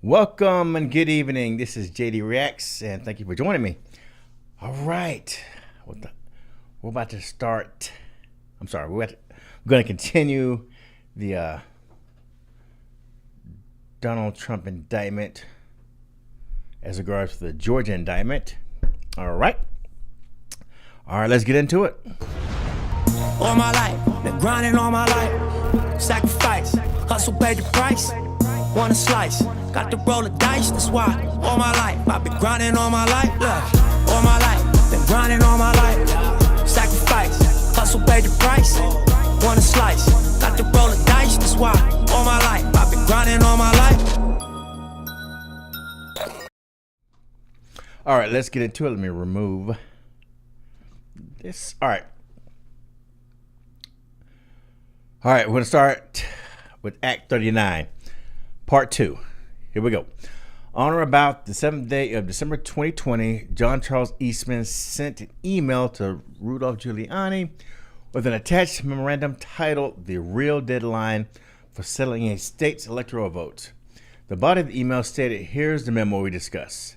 Welcome and good evening. This is JD Reacts, and thank you for joining me. All right, we're about to start. I'm sorry, we're going to continue the Donald Trump indictment as regards to the Georgia indictment. All right, let's get into it. All my life, been grinding all my life. Sacrifice, hustle, pay the price. Want a slice, got to roll the dice, that's why. All my life, I've been grinding all my life. Look, all my life, been grinding all my life. Sacrifice, hustle, pay the price. Want a slice, got to roll the dice, that's why. All my life, I've been grinding all my life. All right, let's get into it. Let me remove this. All right, we're going to start with Act 39. Part 2. Here we go. On or about the 7th day of December 2020, John Charles Eastman sent an email to Rudolph Giuliani with an attached memorandum titled "The Real Deadline for Settling a State's Electoral Votes." The body of the email stated, "Here's the memo we discuss."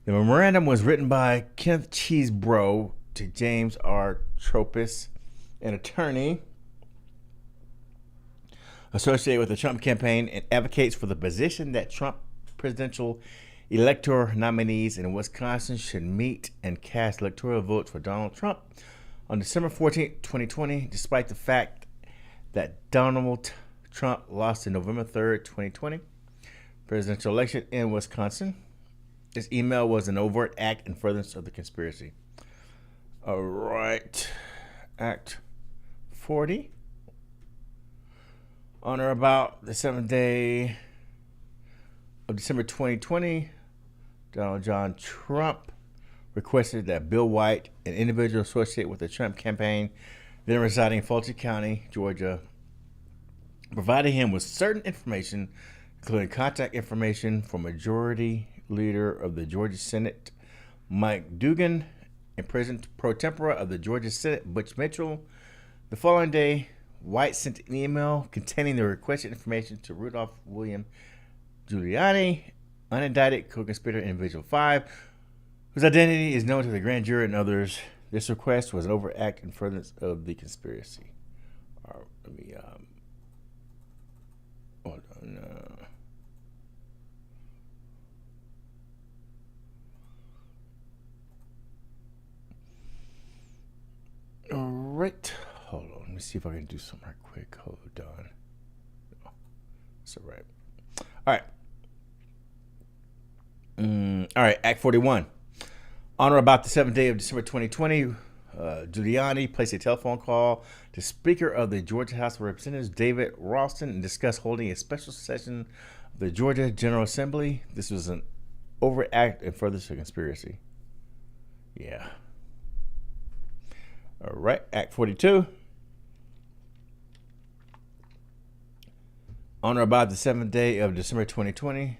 The memorandum was written by Kenneth Chesebro to James R. Tropis, an attorney associated with the Trump campaign, and advocates for the position that Trump presidential elector nominees in Wisconsin should meet and cast electoral votes for Donald Trump on December 14, 2020, despite the fact that Donald Trump lost the November 3rd, 2020 presidential election in Wisconsin. This email was an overt act in furtherance of the conspiracy. All right, Act 40. On or about the 7th day of December 2020, Donald John Trump requested that Bill White, an individual associated with the Trump campaign, then residing in Fulton County, Georgia, provided him with certain information, including contact information for Majority Leader of the Georgia Senate, Mike Dugan, and President pro tempore of the Georgia Senate, Butch Mitchell. The following day, White sent an email containing the requested information to Rudolph William Giuliani, unindicted co-conspirator individual 5, whose identity is known to the grand jury and others. This request was an overt act in furtherance of the conspiracy. Let me hold on. All right. Hold on. Let me see if I can do something right quick. Hold on. No, that's all right. All right. Act 41. On or about the 7th day of December 2020, Giuliani placed a telephone call to Speaker of the Georgia House of Representatives, David Ralston, and discussed holding a special session of the Georgia General Assembly. This was an overt act and furthers a conspiracy. Yeah. All right. Act 42. On or about the 7th day of December 2020,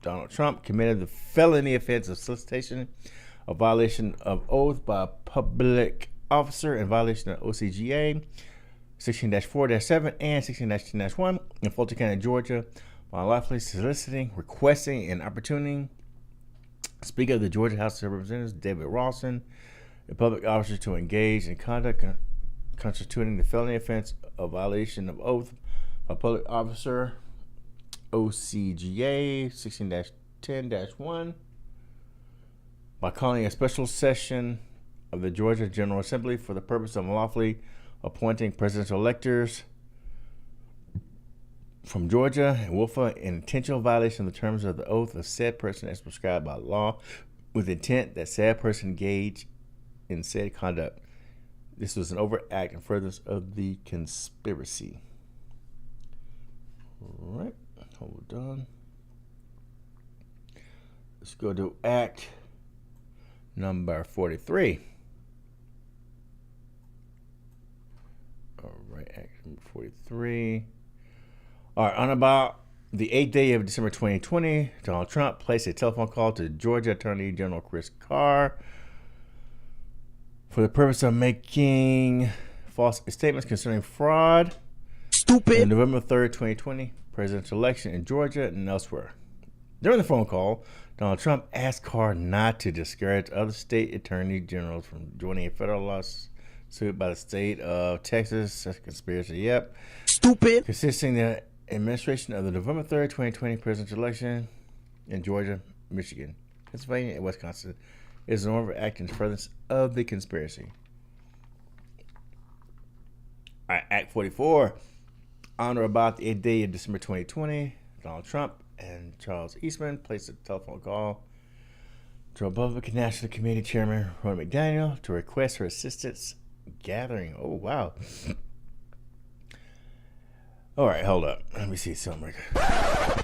Donald Trump committed the felony offense of solicitation, a violation of oath by a public officer in violation of OCGA 16-4-7 and 16-10-1 in Fulton County, Georgia, by lawfully soliciting, requesting, and opportuning Speaker of the Georgia House of Representatives, David Ralston, a public officer, to engage in conduct constituting the felony offense of violation of oath by a public officer, OCGA 16-10-1, by calling a special session of the Georgia General Assembly for the purpose of lawfully appointing presidential electors from Georgia and willful and intentional violation of the terms of the oath of said person as prescribed by law, with intent that said person engage in said conduct. This was an overt act in furtherance of the conspiracy. All right, hold on. Let's go to Act number 43. All right, Act number 43. All right, on about the 8th day of December 2020, Donald Trump placed a telephone call to Georgia Attorney General Chris Carr for the purpose of making false statements concerning fraud. Stupid. On November 3rd, 2020, presidential election in Georgia and elsewhere. During the phone call, Donald Trump asked Carr not to discourage other state attorney generals from joining a federal lawsuit by the state of Texas. That's a conspiracy. Yep. Stupid. Consisting the administration of the November 3rd, 2020 presidential election in Georgia, Michigan, Pennsylvania, and Wisconsin is an overact in furtherance of the conspiracy. All right, Act 44. On or about the 8th day of December 2020, Donald Trump and Charles Eastman placed a telephone call to Republican National Committee Chairman Ronna McDaniel to request her assistance gathering. Oh, wow. All right, hold up. Let me see something.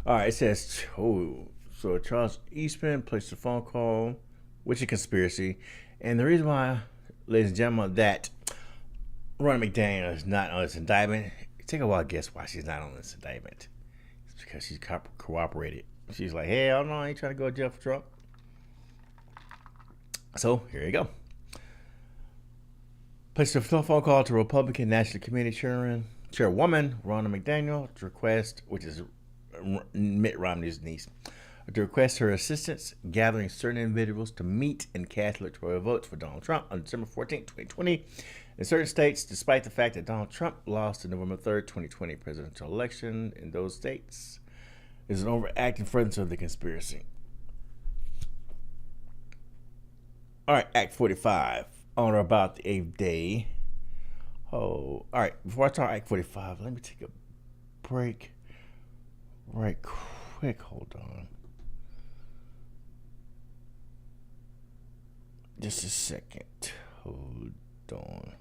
All right, it says, so Charles Eastman placed a phone call, which is a conspiracy. And the reason why, ladies and gentlemen, that Ronna McDaniel is not on this indictment, take a wild guess why she's not on this indictment. It's because she's cooperated. She's like, hell no, I ain't trying to go to jail for Trump. So, here you go. Placed a phone call to Republican National Committee Chairwoman Ronna McDaniel to request, which is Mitt Romney's niece, to request her assistance gathering certain individuals to meet and cast electoral votes for Donald Trump on December 14, 2020 in certain states, despite the fact that Donald Trump lost the November 3rd, 2020 presidential election in those states, is an overact in furtherance of the conspiracy. All right, Act 45. On or about the 8th day. Oh, all right. Before I talk Act 45, let me take a break right quick. Hold on. Just a second. Hold on.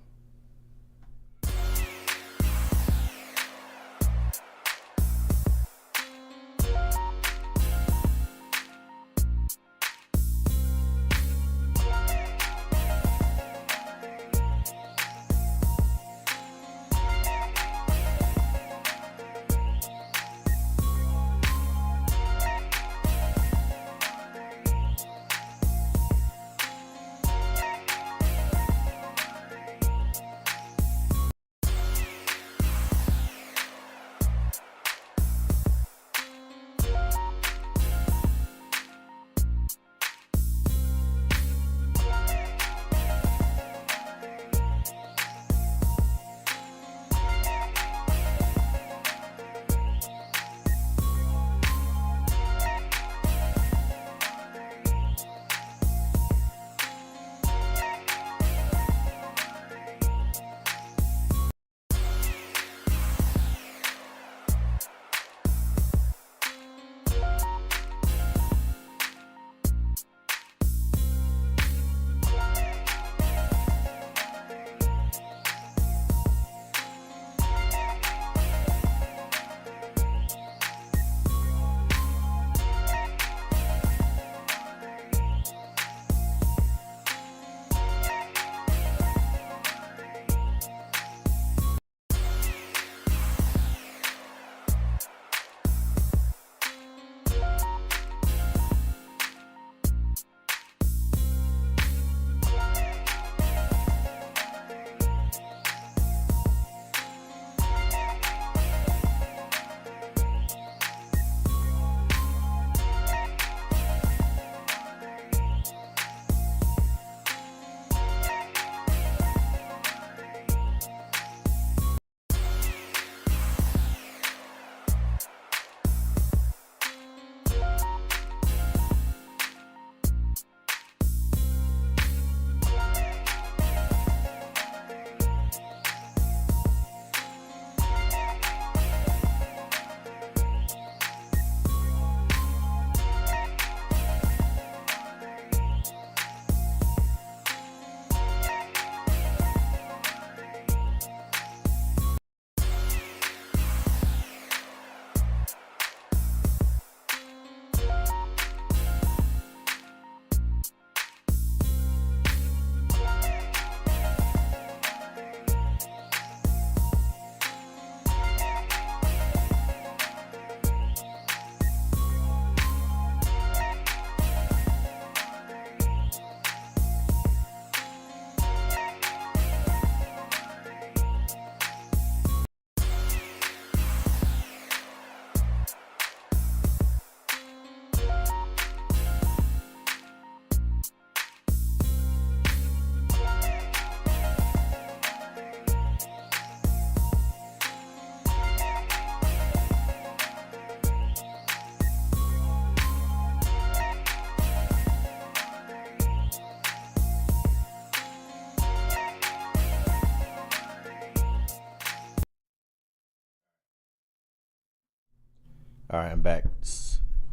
All right, I'm back.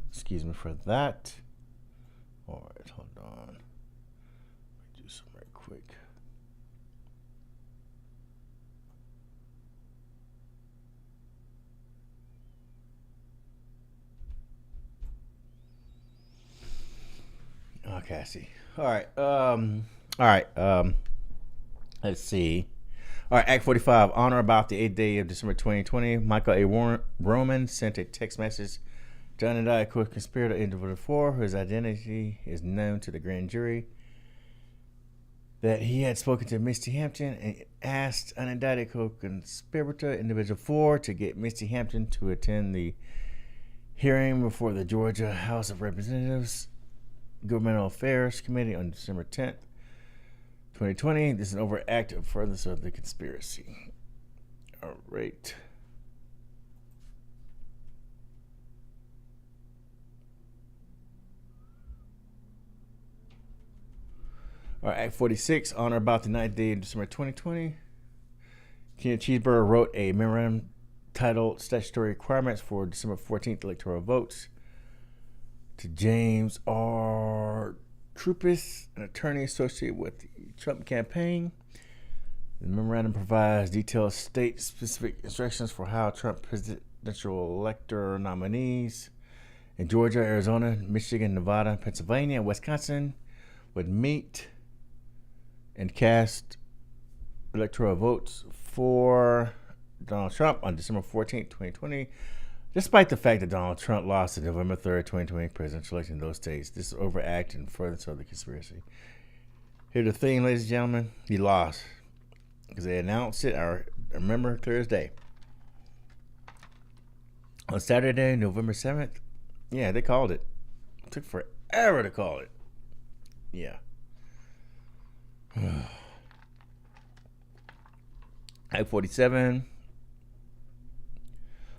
Excuse me for that. All right, hold on. Let me do some right quick. Okay, I see. All right. Let's see. All right, Act 45. On or about the 8th day of December 2020, Michael A. Roman sent a text message to unindicted co-conspirator individual 4, whose identity is known to the grand jury, that he had spoken to Misty Hampton and asked unindicted co-conspirator individual 4 to get Misty Hampton to attend the hearing before the Georgia House of Representatives Governmental Affairs Committee on December 10th, 2020. This is an overt act of furtherance of the conspiracy. All right. All right, Act 46. On or about the 9th day of December 2020, Kenneth Cheeseburger wrote a memorandum titled Statutory Requirements for December 14th Electoral Votes to James R. Troupis, an attorney associated with the Trump campaign. The memorandum provides detailed state-specific instructions for how Trump presidential elector nominees in Georgia, Arizona, Michigan, Nevada, Pennsylvania, and Wisconsin would meet and cast electoral votes for Donald Trump on December 14th, 2020, despite the fact that Donald Trump lost the November 3rd, 2020 presidential election in those states. This is overact and furtherance of the conspiracy. Here's the thing, ladies and gentlemen. He lost because they announced it. I remember clear as day. On Saturday, November 7th, yeah, they called it. It took forever to call it. Yeah. Act 47.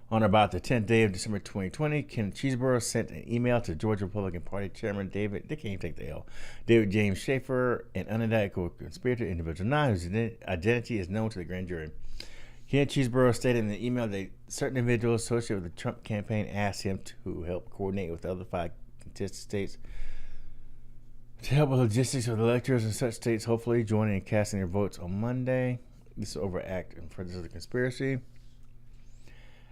On or about the 10th day of December 2020, Ken Cheeseburger sent an email to Georgia Republican Party Chairman David James Schaefer, an unindicted co-conspirator individual 9, whose identity is known to the grand jury. Ken Cheeseburger stated in the email that certain individuals associated with the Trump campaign asked him to help coordinate with the other 5 contested states to help with logistics of the electors in such states, hopefully joining and casting their votes on Monday. This is overact and furtherance of the conspiracy.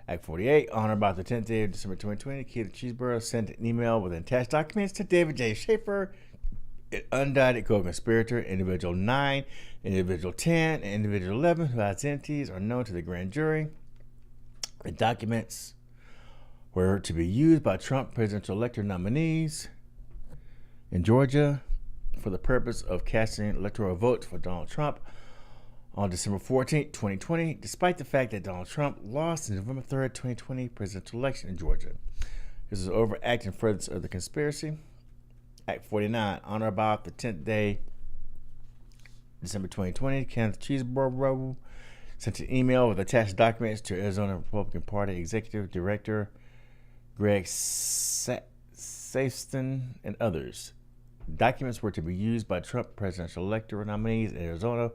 Act 48. On or about the 10th day of December 2020, Keith Cheeseburger sent an email with attached documents to David J. Schaefer, an unindicted co-conspirator, individual 9, individual 10, and individual 11, whose identities are known to the grand jury. The documents were to be used by Trump presidential elector nominees in Georgia for the purpose of casting electoral votes for Donald Trump on December 14th, 2020, despite the fact that Donald Trump lost the November 3rd, 2020 presidential election in Georgia. This is overact and furtherance of the conspiracy. Act 49. On or about the 10th day, December 2020, Kenneth Cheeseburger sent an email with attached documents to Arizona Republican Party Executive Director Greg Safston and others. Documents were to be used by Trump presidential elector nominees in Arizona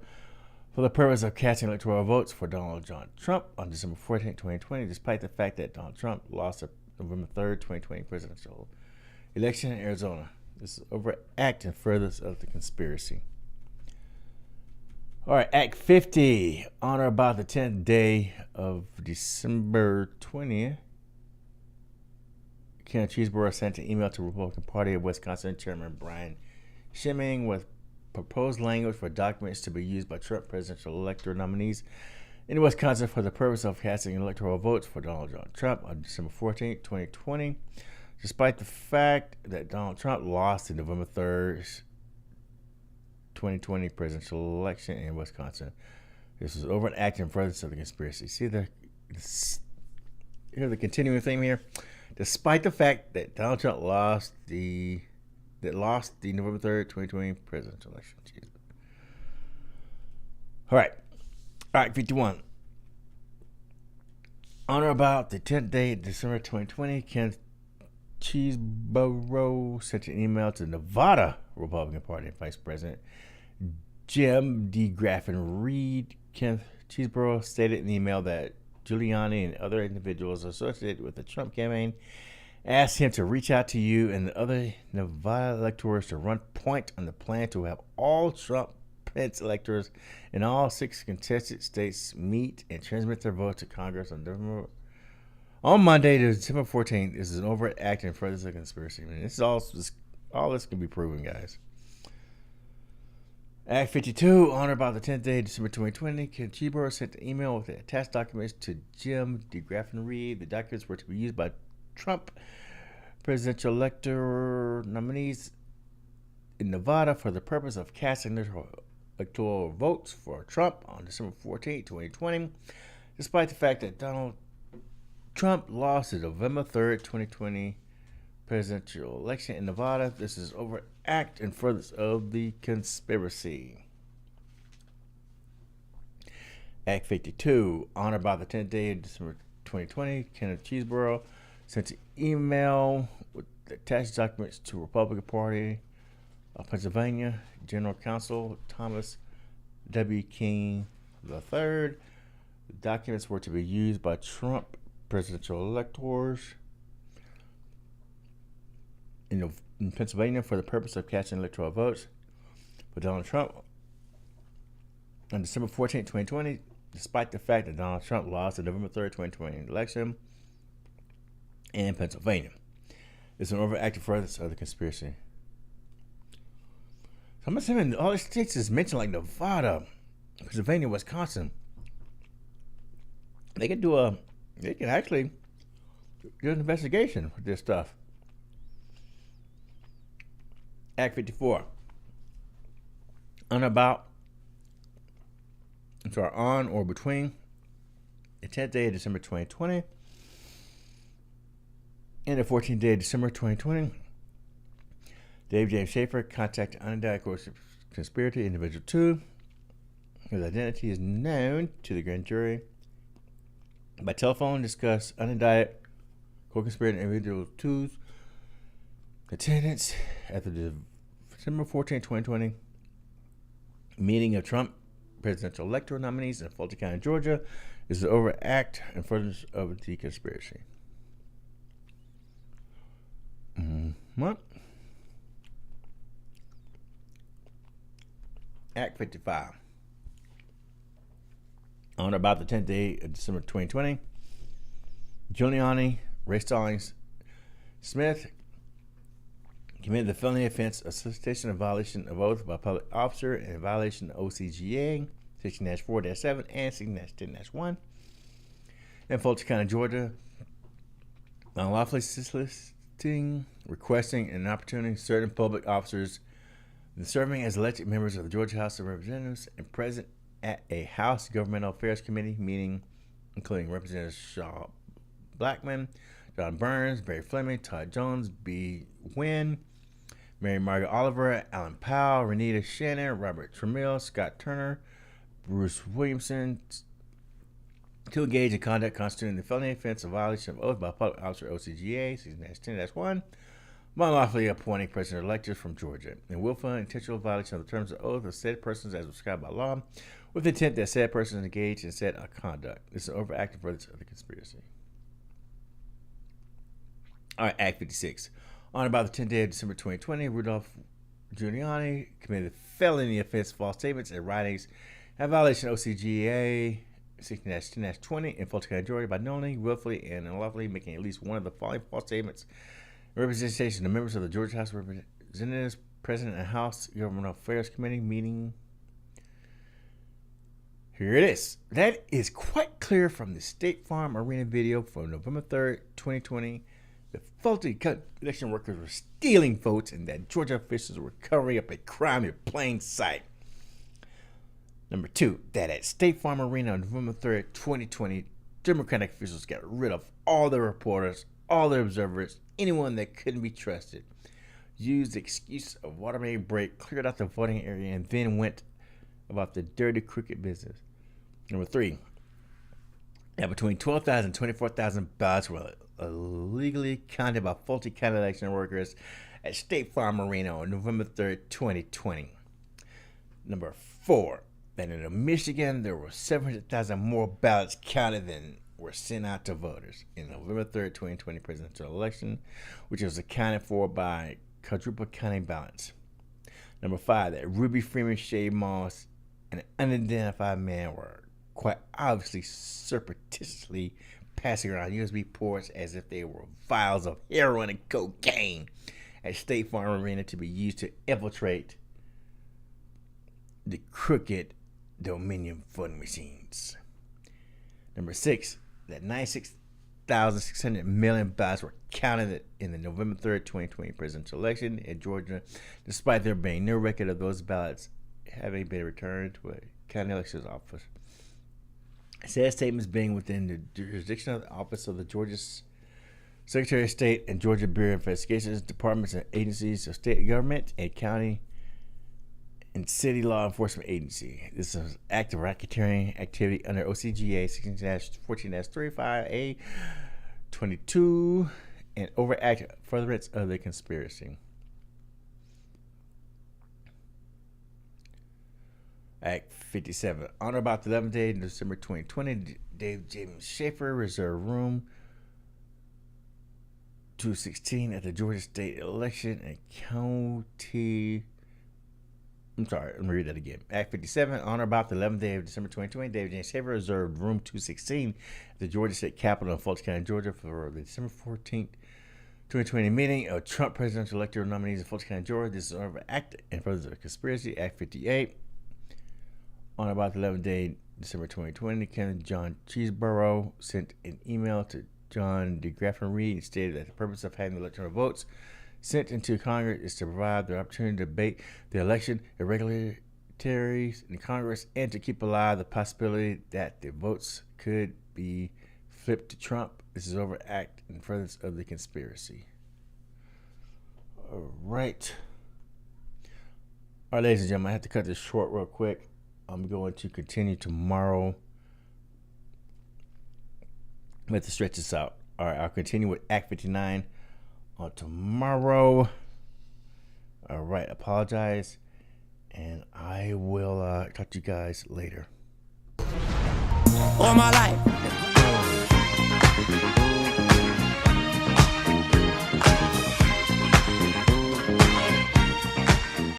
for the purpose of casting electoral votes for Donald John Trump on December 14, 2020, despite the fact that Donald Trump lost the November 3rd, 2020 presidential election in Arizona. This is overact and furtherance of the conspiracy. All right, Act 50. On or about the 10th day of December 20th, Kenneth Cheeseburger sent an email to Republican Party of Wisconsin Chairman Brian Schimming with proposed language for documents to be used by Trump presidential elector nominees in Wisconsin for the purpose of casting electoral votes for Donald John Trump on December 14, 2020, despite the fact that Donald Trump lost the November 3rd, 2020 presidential election in Wisconsin. This was overact and furtherance of the conspiracy. See here's the continuing theme here. Despite the fact that Donald Trump lost the November 3rd, 2020 presidential election. Jeez. All right. Act 51. On or about the 10th day of December 2020, Kenneth Cheeseburger sent an email to Nevada Republican Party Vice President Jim D. Graffin Reed. Kenneth Cheeseburger stated in the email that Giuliani and other individuals associated with the Trump campaign asked him to reach out to you and the other Nevada electors to run point on the plan to have all Trump-Pence electors in all 6 contested states meet and transmit their vote to Congress on Monday, December 14th. This is an overt act and furthers a conspiracy. I mean, all this can be proven, guys. Act 52, on or about the 10th day, December 2020, Ken Chibur sent an email with the attached documents to Jim DeGraffenreid. The documents were to be used by Trump presidential elector nominees in Nevada for the purpose of casting electoral votes for Trump on December 14, 2020, despite the fact that Donald Trump lost the November 3rd, 2020 presidential election in Nevada. This is overt act and furthers of the conspiracy. Act 52, on or about the 10th day of December 2020, Kenneth Cheeseborough sent an email with the attached documents to Republican Party of Pennsylvania General Counsel Thomas W. King III. The documents were to be used by Trump presidential electors in Pennsylvania for the purpose of casting electoral votes for Donald Trump on December 14, 2020, despite the fact that Donald Trump lost the November 3rd, 2020 election in Pennsylvania. It's an overactive furtherance of the conspiracy. So I'm assuming all the states is mentioned, like Nevada, Pennsylvania, Wisconsin. They can actually do an investigation with this stuff. Act 54. On or between the 10th day of December 2020 and the 14th day of December 2020, Dave James Schaefer contacted unindicted conspirator individual 2, whose identity is known to the grand jury, by telephone, discuss unindicted co-conspirator individual 2's attendance at the December 14, 2020 meeting of Trump presidential electoral nominees in Fulton County, Georgia. This is an overt act and furtherance of the conspiracy. Act 55. On or about the 10th day of December 2020, Giuliani, Ray Stallings, Smith committed the felony offense of solicitation of violation of oath by a public officer and in violation of OCGA 16-4-7 and 16-10-1 in Fulton County, Georgia, unlawfully soliciting, requesting, and opportuning certain public officers and serving as elected members of the Georgia House of Representatives and present at a House Governmental Affairs Committee meeting, including Representatives Shaw Blackman, John Burns, Barry Fleming, Todd Jones, B. Wynn, Mary Margaret Oliver, Alan Powell, Renita Shannon, Robert Tramiel, Scott Turner, Bruce Williamson, to engage in conduct constituting the felony offense of violation of oath by public officer OCGA 16-10-1, unlawfully appointing president-electors from Georgia, and willful and intentional violation of the terms of oath of said persons as prescribed by law, with the intent that said persons engage in said conduct. This is an overactive furtherance of the conspiracy. All right, Act 56. On about the 10th day of December 2020, Rudolph Giuliani committed a felony offense, false statements and writings, in violation of OCGA 16-10-20 in Fulton County, Georgia, by knowingly, willfully, and unlawfully making at least one of the following false statements in representation of members of the Georgia House of Representatives, President and House Governmental Affairs Committee meeting. Here it is. That is quite clear from the State Farm Arena video from November 3rd, 2020. The Fulton election workers were stealing votes and that Georgia officials were covering up a crime in plain sight. Number 2, that at State Farm Arena on November 3rd, 2020, Democratic officials got rid of all the reporters, all the observers, anyone that couldn't be trusted, used the excuse of water main break, cleared out the voting area, and then went about the dirty, crooked business. Number 3, that between 12,000 and 24,000 ballots were illegally counted by Fulton County election workers at State Farm Arena on November 3rd, 2020. Number 4, that in Michigan, there were 700,000 more ballots counted than were were sent out to voters in November 3rd, 2020 presidential election, which was accounted for by quadruple counting ballots. Number 5, that Ruby Freeman, Shay Moss, and an unidentified man were quite obviously surreptitiously passing around USB ports as if they were vials of heroin and cocaine at State Farm Arena to be used to infiltrate the crooked Dominion voting machines. Number 6, that 96,600 million ballots were counted in the November 3rd, 2020 presidential election in Georgia, despite there being no record of those ballots having been returned to a county elections office. Said statements being within the jurisdiction of the Office of the Georgia Secretary of State and Georgia Bureau of Investigations, departments and agencies of state government and county and city law enforcement agency. This is an act of racketeering activity under OCGA 16-14-35A 22 and overact furtherance of the conspiracy. Act 57. On or about the 11th day of December 2020, Dave James Schaefer reserved room 216 at the Georgia State election and county. Let me read that again. Act 57. On or about the 11th day of December 2020, Dave James Schaefer reserved room 216 at the Georgia State Capitol in Fulton County, Georgia for the December 14th, 2020 meeting of Trump presidential electoral nominees in Fulton County, Georgia. This is an overact and further the conspiracy. Act 58. On about the 11th day, December 2020, Kenneth John Cheeseborough sent an email to John DeGraffenreid Reed and stated that the purpose of having the electoral votes sent into Congress is to provide the opportunity to debate the election irregularities in Congress and to keep alive the possibility that the votes could be flipped to Trump. This is overact and furtherance of the conspiracy. All right, ladies and gentlemen, I have to cut this short real quick. I'm going to continue tomorrow. I'm going to stretch this out. All right, I'll continue with Act 59 on tomorrow. All right, apologize. And I will talk to you guys later. All my life.